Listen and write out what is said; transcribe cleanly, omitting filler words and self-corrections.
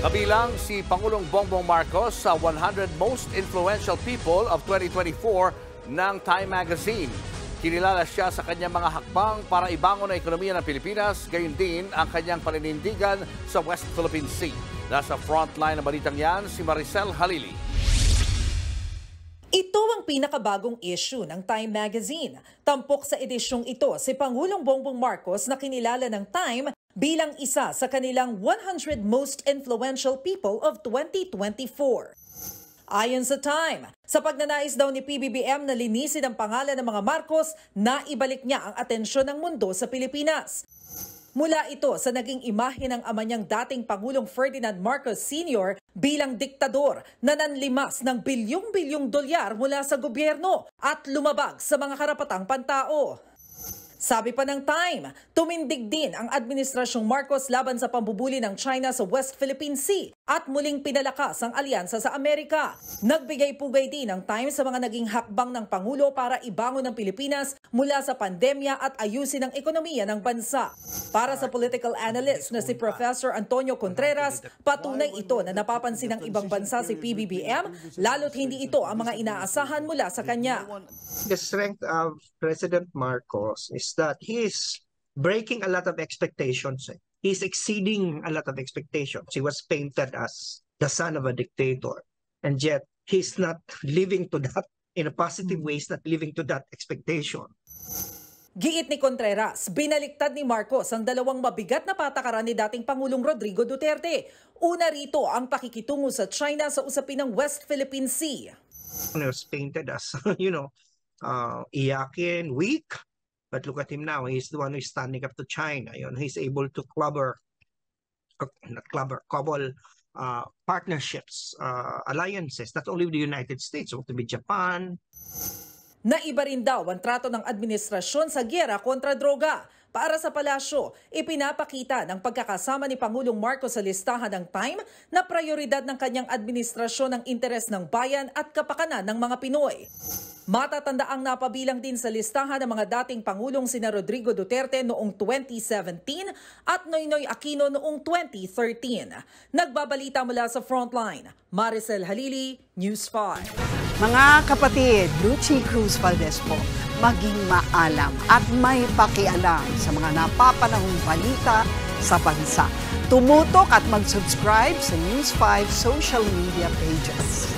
Kabilang si Pangulong Bongbong Marcos sa 100 Most Influential People of 2024 ng Time Magazine. Kinilala siya sa kanyang mga hakbang para ibangon ang ekonomiya ng Pilipinas, gayon din ang kanyang paninindigan sa West Philippine Sea. Nasa frontline ng balitang yan si Maricel Halili. Ito ang pinakabagong issue ng Time Magazine. Tampok sa edisyong ito si Pangulong Bongbong Marcos na kinilala ng Time bilang isa sa kanilang 100 Most Influential People of 2024. Ayon sa Time, sa pagnanais daw ni PBBM na linisin ang pangalan ng mga Marcos, naibalik niya ang atensyon ng mundo sa Pilipinas. Mula ito sa naging imahe ng ama niyang dating Pangulong Ferdinand Marcos Sr. bilang diktador na nanlimas ng bilyong-bilyong dolyar mula sa gobyerno at lumabag sa mga karapatang pantao. Sabi pa ng Time, tumindig din ang Administrasyong Marcos laban sa pambubuli ng China sa West Philippine Sea at muling pinalakas ang alyansa sa Amerika. Nagbigay-pugay din ang Time sa mga naging hakbang ng Pangulo para ibangon ang Pilipinas mula sa pandemya at ayusin ang ekonomiya ng bansa. Para sa political analyst na si Professor Antonio Contreras, patunay ito na napapansin ng ibang bansa si PBBM, lalo't hindi ito ang mga inaasahan mula sa kanya. The strength of President Marcos is that he is breaking a lot of expectations. He's exceeding a lot of expectations. He was painted as the son of a dictator, and yet he's not living to that in a positive way. He's not living to that expectation. Giit ni Contreras, binaliktad ni Marcos ang dalawang mabigat na patakaran ni dating Pangulong Rodrigo Duterte. Una rito ang pakikitungo sa China sa usapin ng West Philippine Sea. He was painted as, iyakin, weak. But look at him now. He's the one who's standing up to China. He's able to cobble partnerships, alliances, not only with the United States, but with Japan. Naiba rin daw ang trato ng administrasyon sa giyera kontra droga. Para sa palasyo, ipinapakita ng pagkakasama ni Pangulong Marcos sa listahan ng Time na prioridad ng kanyang administrasyon ang interes ng bayan at kapakanan ng mga Pinoy. Matatandaang napabilang din sa listahan ng mga dating Pangulong sina Rodrigo Duterte noong 2017 at Noynoy Aquino noong 2013. Nagbabalita mula sa Frontline, Maricel Halili, News 5. Mga kapatid, Lucy Cruz Valdez po, maging maalam at may pakialam sa mga napapanahong balita sa bansa. Tumutok at mag-subscribe sa News 5 social media pages.